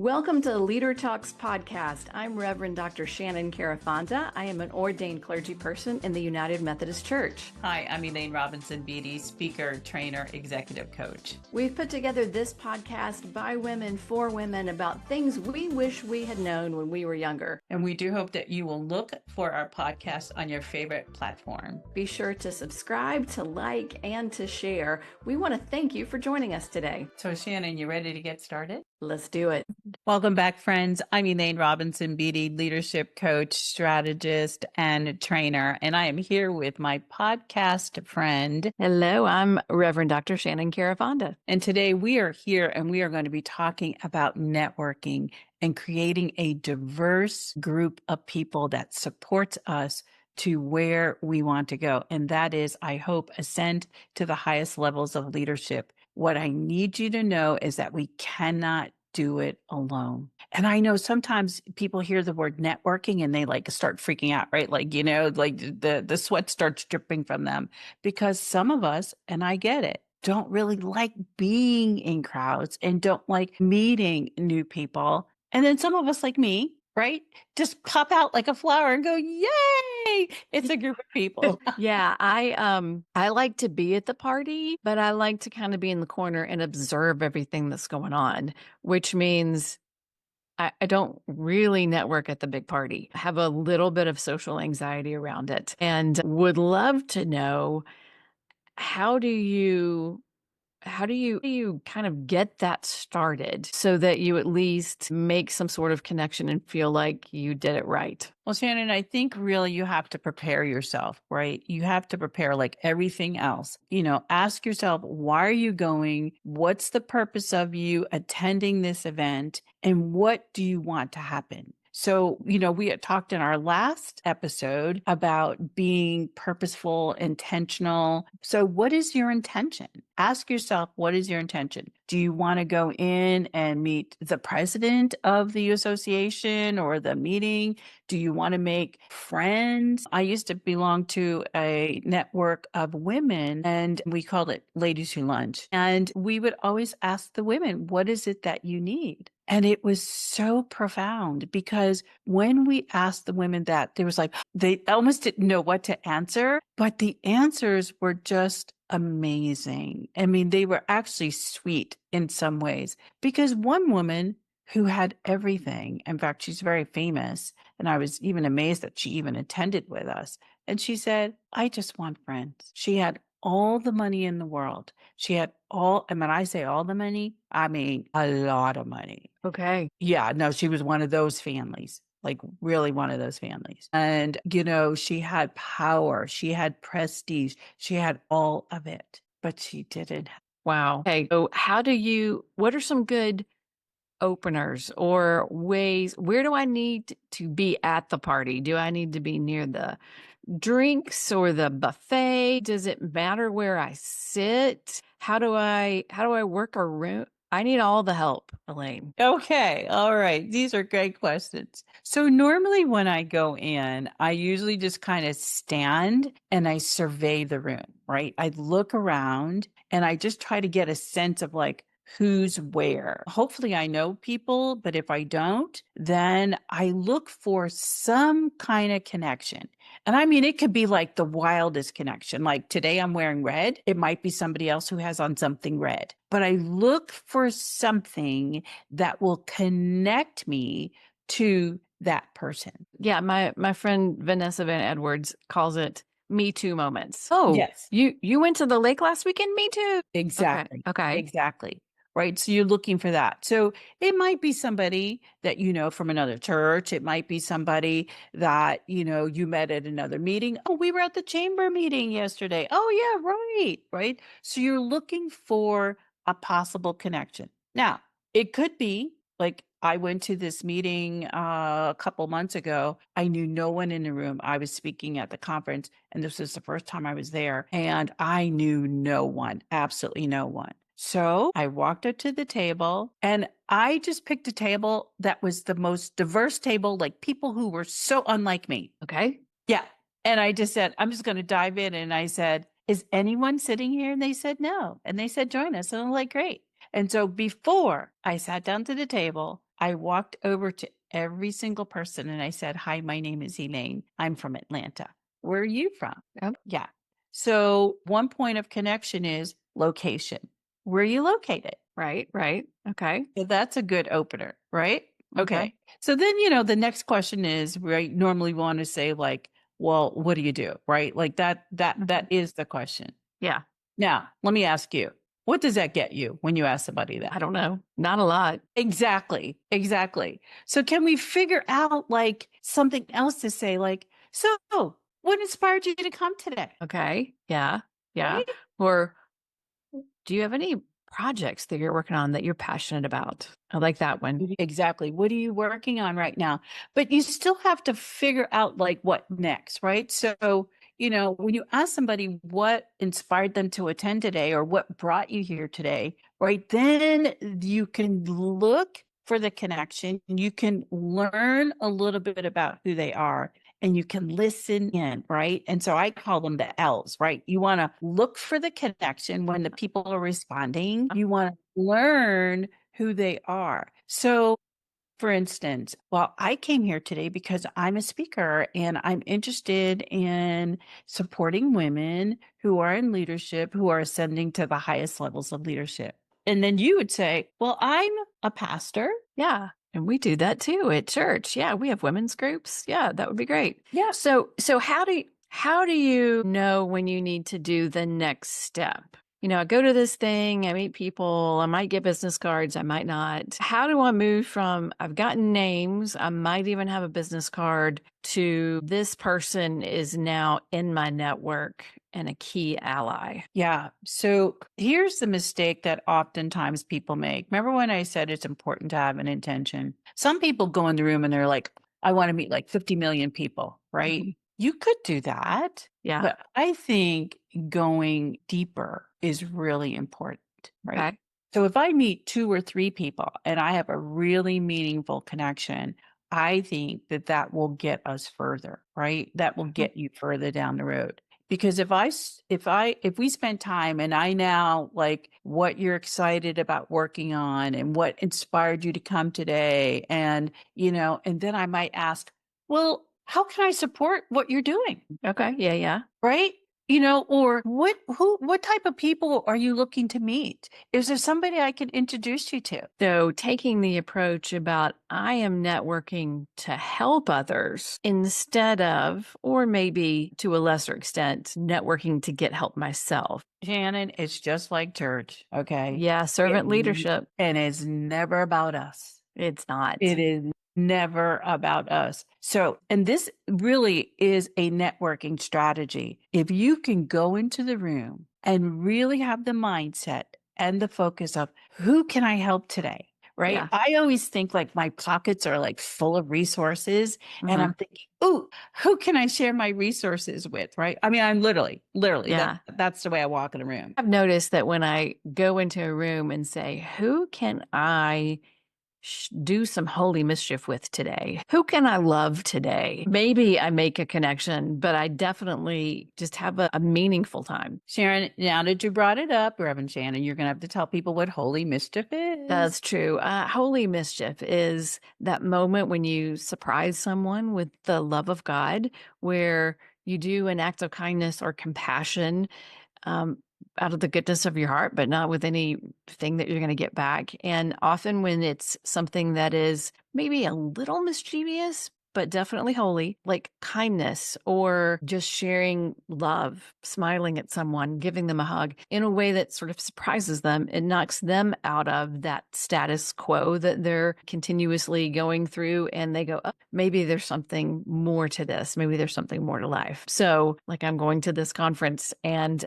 Welcome to Leader Talks podcast. I'm Reverend Dr. Shannon Carafonda. I am an ordained clergy person in the United Methodist Church. Hi, I'm Elaine Robinson Beatty, speaker, trainer, executive coach. We've put together this podcast by women for women about things we wish we had known when we were younger. And we do hope that you will look for our podcast on your favorite platform. Be sure to subscribe, to like, and to share. We want to thank you for joining us today. So Shannon, you ready to get started? Let's do it. Welcome back, friends. I'm Elaine Robinson Beatty, leadership coach, strategist, and trainer. And I am here with my podcast friend. Hello, I'm Reverend Dr. Shannon Carafonda. And today we are here and we are going to be talking about networking and creating a diverse group of people that supports us to where we want to go. And that is, I hope, ascend to the highest levels of leadership. What I need you to know is that we cannot do it alone. And I know sometimes people hear the word networking and they like start freaking out, right? Like, like the sweat starts dripping from them because some of us, and I get it, don't really like being in crowds and don't like meeting new people. And then some of us like me, right? Just pop out like a flower and go, yay! It's a group of people. Yeah, I like to be at the party, but I like to kind of be in the corner and observe everything that's going on, which means I don't really network at the big party. I have a little bit of social anxiety around it and would love to know how do you kind of get that started so that you at least make some sort of connection and feel like you did it right? Well, Shannon, I think really you have to prepare yourself, right? You have to prepare like everything else. Ask yourself, why are you going? What's the purpose of you attending this event? And what do you want to happen? So, we had talked in our last episode about being purposeful, intentional. So what is your intention? Ask yourself, what is your intention? Do you want to go in and meet the president of the association or the meeting? Do you want to make friends? I used to belong to a network of women and we called it Ladies Who Lunch. And we would always ask the women, what is it that you need? And it was so profound because when we asked the women that, there was like, they almost didn't know what to answer, but the answers were just amazing. I mean, they were actually sweet in some ways because one woman who had everything, in fact, she's very famous. And I was even amazed that she even attended with us. And she said, I just want friends. She had all the money in the world. She had and when I say all the money, I mean a lot of money. Okay. Yeah, no, she was one of those families, like really one of those families. And, she had power, she had prestige, she had all of it, but she didn't. Wow. Okay. So what are some good openers or ways? Where do I need to be at the party? Do I need to be near the drinks or the buffet? Does it matter where I sit? How do I work a room? I need all the help, Elaine. Okay. All right. These are great questions. So normally when I go in, I usually just kind of stand and I survey the room, right? I look around and I just try to get a sense of like, who's where. Hopefully I know people, but if I don't, then I look for some kind of connection. And I mean, it could be like the wildest connection. Like today I'm wearing red. It might be somebody else who has on something red, but I look for something that will connect me to that person. Yeah. My friend Vanessa Van Edwards calls it Me Too moments. Oh, yes. You went to the lake last weekend? Me too. Exactly. Okay. Exactly. Right. So you're looking for that. So it might be somebody that you know from another church. It might be somebody that, you met at another meeting. Oh, we were at the chamber meeting yesterday. Oh, yeah, right. Right. So you're looking for a possible connection. Now, it could be like I went to this meeting a couple months ago. I knew no one in the room. I was speaking at the conference, and this was the first time I was there, and I knew no one, absolutely no one. So I walked up to the table and I just picked a table that was the most diverse table, like people who were so unlike me. Okay. Yeah. And I just said, I'm just going to dive in. And I said, is anyone sitting here? And they said, no. And they said, join us. And I'm like, great. And so before I sat down to the table, I walked over to every single person and I said, "Hi, my name is Elaine. I'm from Atlanta. Where are you from?" Yep. Yeah. So one point of connection is location. Where are you located? Right, right. Okay. So that's a good opener, right? Okay. Okay. So then, the next question is, right, normally we want to say like, well, what do you do? Right? Like that Mhm. is the question. Yeah. Now, let me ask you, what does that get you when you ask somebody that? I don't know. Not a lot. Exactly. Exactly. So can we figure out like something else to say like, so what inspired you to come today? Okay. Yeah. Yeah. Right? Or do you have any projects that you're working on that you're passionate about? I like that one. Exactly. What are you working on right now? But you still have to figure out like what next, right? So, when you ask somebody what inspired them to attend today or what brought you here today, right? Then you can look for the connection. You can learn a little bit about who they are and you can listen in, right? And so I call them the L's, right? You want to look for the connection when the people are responding. You want to learn who they are. So, for instance, well, I came here today because I'm a speaker and I'm interested in supporting women who are in leadership, who are ascending to the highest levels of leadership. And then you would say, well, I'm a pastor. Yeah. And we do that too at church. Yeah, we have women's groups. Yeah, that would be great. Yeah. So how do you know when you need to do the next step? I go to this thing, I meet people, I might get business cards, I might not. How do I move from I've gotten names, I might even have a business card to this person is now in my network and a key ally? Yeah. So here's the mistake that oftentimes people make. Remember when I said it's important to have an intention? Some people go in the room and they're like, I want to meet like 50 million people, right? Mhm. You could do that. Yeah. But I think going deeper is really important, right? Okay. So if I meet two or three people and I have a really meaningful connection, I think that that will get us further, right? That will Mhm. get you further down the road. Because if we spend time and I now like what you're excited about working on and what inspired you to come today and then I might ask, well, how can I support what you're doing? Okay. Yeah, yeah. Right? Or what type of people are you looking to meet? Is there somebody I can introduce you to? So, taking the approach about I am networking to help others instead of, or maybe to a lesser extent, networking to get help myself. Shannon, it's just like church, okay? Yeah, servant It, leadership. and it's never about us. It's not. It is never about us. So, and this really is a networking strategy. If you can go into the room and really have the mindset and the focus of who can I help today? Right. Yeah. I always think like my pockets are like full of resources. And Hmm. I'm thinking, oh, who can I share my resources with? Right. I mean, I'm literally, Yeah. that's the way I walk in a room. I've noticed that when I go into a room and say, who can I do some holy mischief with today? Who can I love today? Maybe I make a connection, but I definitely just have a meaningful time. Sharon, now that you brought it up, Reverend Shannon, you're going to have to tell people what holy mischief is. That's true. Holy mischief is that moment when you surprise someone with the love of God, where you do an act of kindness or compassion um, out of the goodness of your heart, but not with anything that you're going to get back. And often when it's something that is maybe a little mischievous, but definitely holy, like kindness or just sharing love, smiling at someone, giving them a hug in a way that sort of surprises them. It knocks them out of that status quo that they're continuously going through. And they go, oh, maybe there's something more to this. Maybe there's something more to life. So, like, I'm going to this conference and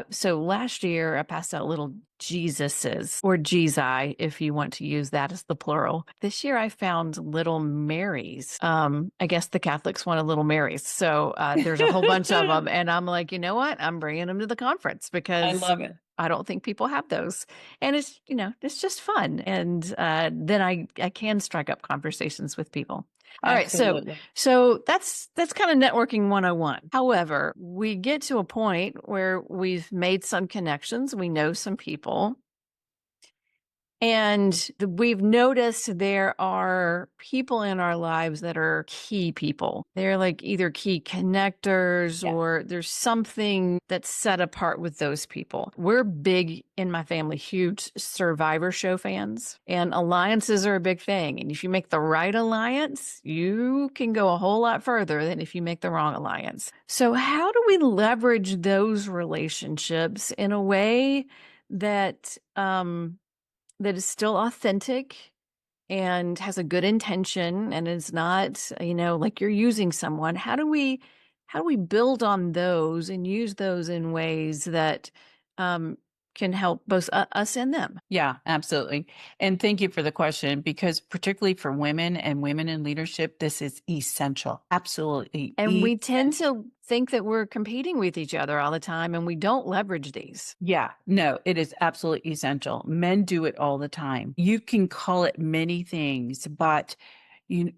so last year I passed out little Jesuses or Jesi, if you want to use that as the plural. This year I found little Marys. I guess the Catholics wanted little Marys. So there's a whole bunch of them. And I'm like, you know what? I'm bringing them to the conference I because love it. I don't think people have those. And it's just fun. And then I can strike up conversations with people. All right, so Absolutely. so that's kind of networking 101. However, we get to a point where we've made some connections, we know some people. And we've noticed there are people in our lives that are key people. They're like either key connectors Yeah. or there's something that's set apart with those people. We're big in my family, huge Survivor show fans, and alliances are a big thing. And if you make the right alliance, you can go a whole lot further than if you make the wrong alliance. So, how do we leverage those relationships in a way that, that is still authentic and has a good intention and is not, like you're using someone? How do we build on those and use those in ways that um, can help both us and them? Yeah, absolutely. And thank you for the question because, particularly for women and women in leadership, this is essential. Absolutely. And we tend to think that we're competing with each other all the time, and we don't leverage these. Yeah, no, it is absolutely essential. Men do it all the time. You can call it many things, but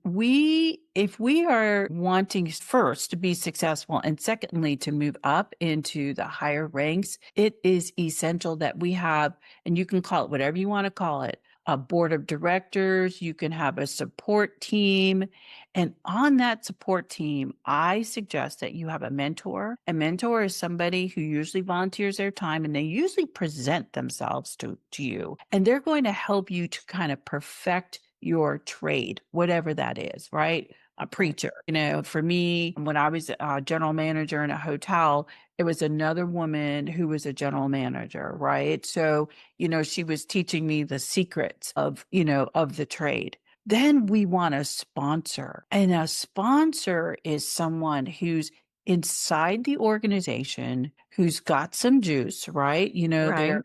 we if we are wanting first to be successful and secondly to move up into the higher ranks, it is essential that we have, and you can call it whatever you want to call it, a board of directors, you can have a support team. And on that support team, I suggest that you have a mentor. A mentor is somebody who usually volunteers their time and they usually present themselves to you. And they're going to help you to kind of perfect your trade, whatever that is, right? A Right. preacher. For me, when I was a general manager in a hotel, it was another woman who was a general manager, right? So, she was teaching me the secrets of the trade. Then we want a sponsor. And a sponsor is someone who's inside the organization, who's got some juice, right? Right. They're,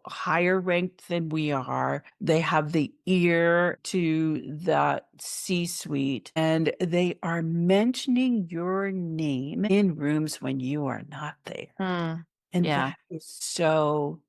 higher ranked than we are. They have the ear to the C suite and they are mentioning your name in rooms when you are not there. Mm. And Yeah. that is so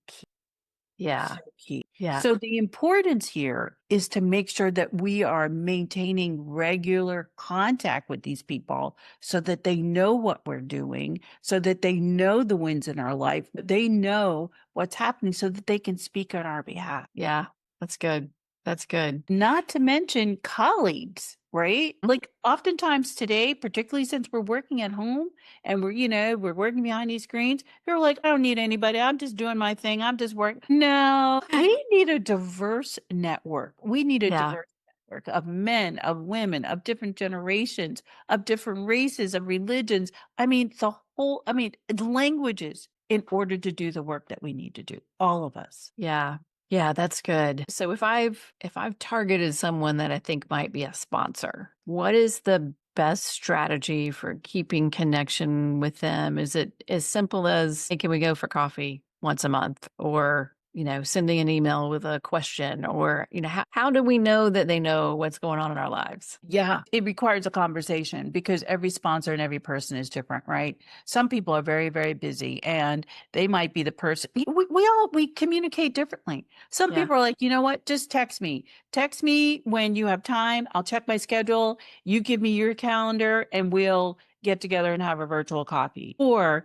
Yeah. so key. Yeah. So the importance here is to make sure that we are maintaining regular contact with these people so that they know what we're doing, so that they know the wins in our life, they know what's happening so that they can speak on our behalf. Yeah. That's good. That's good. Not to mention colleagues, right? Like oftentimes today, particularly since we're working at home and we're working behind these screens, you're like, I don't need anybody. I'm just doing my thing. I'm just working. No, we need a diverse network. We need a Yeah. diverse network of men, of women, of different generations, of different races, of religions. Languages in order to do the work that we need to do. All of us. Yeah. Yeah, that's good. So if I've targeted someone that I think might be a sponsor, what is the best strategy for keeping connection with them? Is it as simple as, hey, can we go for coffee once a month? Or, sending an email with a question? Or, how do we know that they know what's going on in our lives? Yeah, it requires a conversation because every sponsor and every person is different, right? Some people are very, very busy and they might be the person we communicate differently. Some Yeah. people are like, you know what? Just text me. Text me when you have time. I'll check my schedule. You give me your calendar and we'll get together and have a virtual coffee. Or,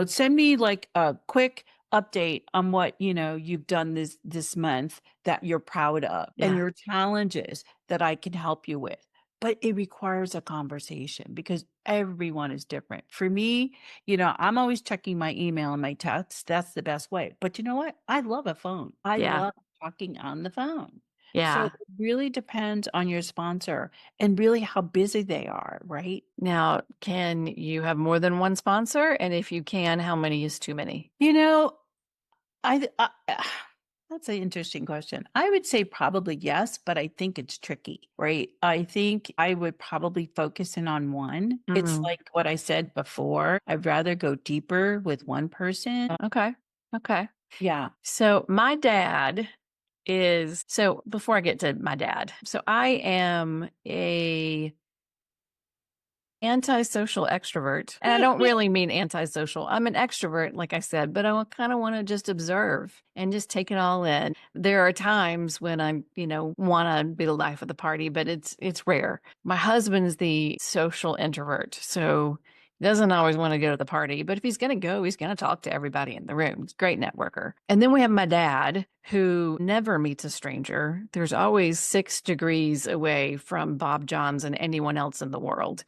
send me like a quick update on what, you've done this month that you're proud of and Yeah. your challenges that I can help you with. But it requires a conversation because everyone is different. For me, I'm always checking my email and my texts. That's the best way. But you know what? I love a phone. I Yeah. love talking on the phone. So Yeah. it really depends on your sponsor and really how busy they are, right? Now, can you have more than one sponsor? And if you can, how many is too many? You know, I that's an interesting question. I would say probably yes, but I think it's tricky, right? I think I would probably focus in on one. It's Mm. like what I said before. I'd rather go deeper with one person. Okay. Okay. Yeah. So my dad so before I get to my dad, so I am a antisocial extrovert. And I don't really mean antisocial. I'm an extrovert, like I said, but I kind of want to just observe and just take it all in. There are times when I'm, want to be the life of the party, but it's rare. My husband's the social introvert. So, Doesn't always wanna go to the party, but if he's gonna go, he's gonna talk to everybody in the room. He's a great networker. And then we have my dad, who never meets a stranger. There's always 6 degrees away from Bob Johns and anyone else in the world.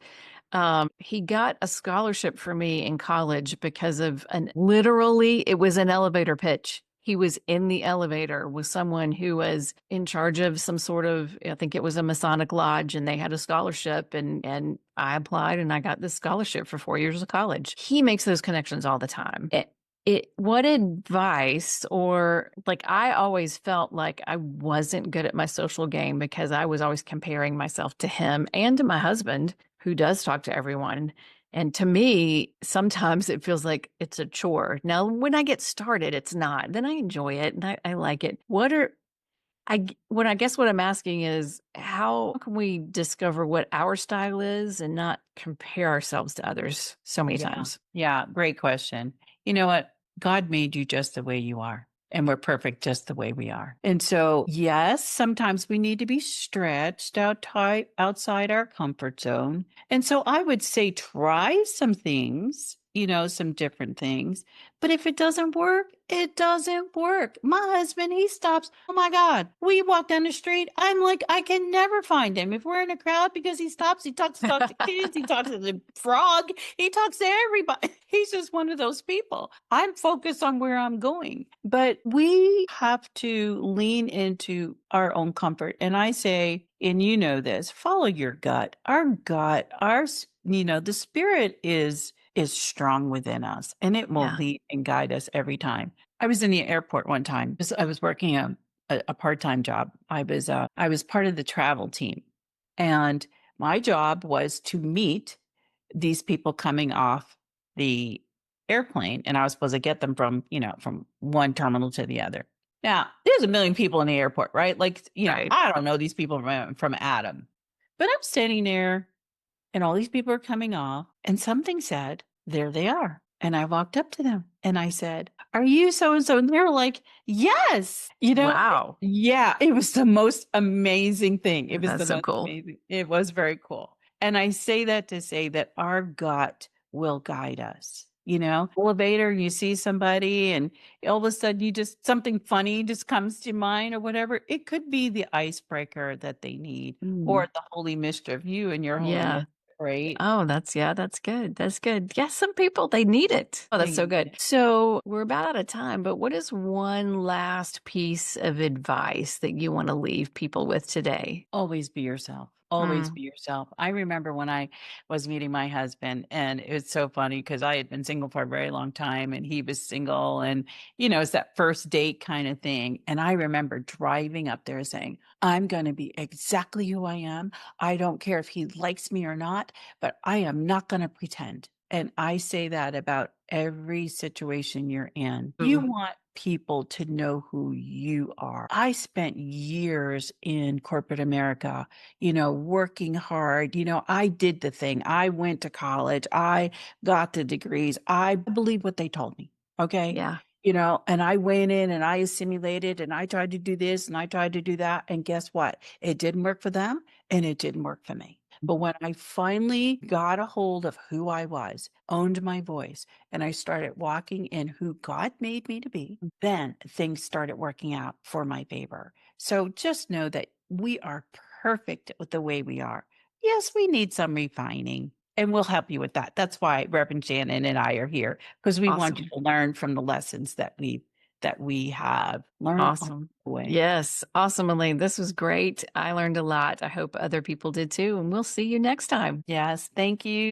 He got a scholarship for me in college because of an literally, it was an elevator pitch. He was in the elevator with someone who was in charge of some sort of, I think it was a Masonic lodge, and they had a scholarship, and I applied and I got this scholarship for 4 years of college. He makes those connections all the time. What advice, or like, I always felt like I wasn't good at my social game because I was always comparing myself to him and to my husband, who does talk to everyone. And to me, sometimes it feels like it's a chore. Now, when I get started, it's not. Then I enjoy it and I like it. What I guess what I'm asking is, how can we discover what our style is and not compare ourselves to others so many Yeah. times? Yeah. Great question. You know what? God made you just the way you are, and we're perfect just the way we are. And so, yes, sometimes we need to be stretched out tight outside our comfort zone. And so I would say try some things, some different things. But if it doesn't work, it doesn't work. My husband, he stops. Oh my God. We walk down the street. I'm like, I can never find him. If we're in a crowd, because he stops, he talks to kids, he talks to the frog, he talks to everybody. He's just one of those people. I'm focused on where I'm going. But we have to lean into our own comfort. And I say, and you know this, follow your gut. Our gut, the spirit is strong within us, and it will Yeah, lead and guide us every time. I was in the airport one time. I was working a part-time job. I was part of the travel team, and my job was to meet these people coming off the airplane, and I was supposed to get them from one terminal to the other. Now, there's a million people in the airport, right? Like, right. I don't know these people from Adam. But I'm standing there and all these people are coming off, and something said, "There they are." And I walked up to them and I said, "Are you so and so?" And they were like, "Yes." Wow. Yeah, it was the most amazing thing. It was That's the so most cool. amazing. It was very cool. And I say that to say that our gut will guide us. Elevator, you see somebody and all of a sudden something funny just comes to mind or whatever. It could be the icebreaker that they need, or Mm, the holy mischief, you and your holy yeah. mischief, right? Oh, that's good. That's good. Yes, some people, they need it. Oh, that's They so need good. it. So we're about out of time, but what is one last piece of advice that you want to leave people with today? Always be yourself. Always Mm, be yourself. I remember when I was meeting my husband, and it's so funny because I had been single for a very long time and he was single. And, it's that first date kind of thing. And I remember driving up there saying, I'm going to be exactly who I am. I don't care if he likes me or not, but I am not going to pretend. And I say that about every situation you're in. You mm, want people to know who you are. I spent years in corporate America, working hard. I did the thing. I went to college. I got the degrees. I believe what they told me. Okay. yeah. And I went in and I assimilated and I tried to do this and I tried to do that. And guess what? It didn't work for them and it didn't work for me. But when I finally got a hold of who I was, owned my voice, and I started walking in who God made me to be, then things started working out for my favor. So just know that we are perfect with the way we are. Yes, we need some refining, and we'll help you with that. That's why Reverend Shannon and I are here, because we want you Awesome. to learn from the lessons that we have learned on Awesome. the way. Yes. Awesome, Elaine. This was great. I learned a lot. I hope other people did too. And we'll see you next time. Yes, thank you.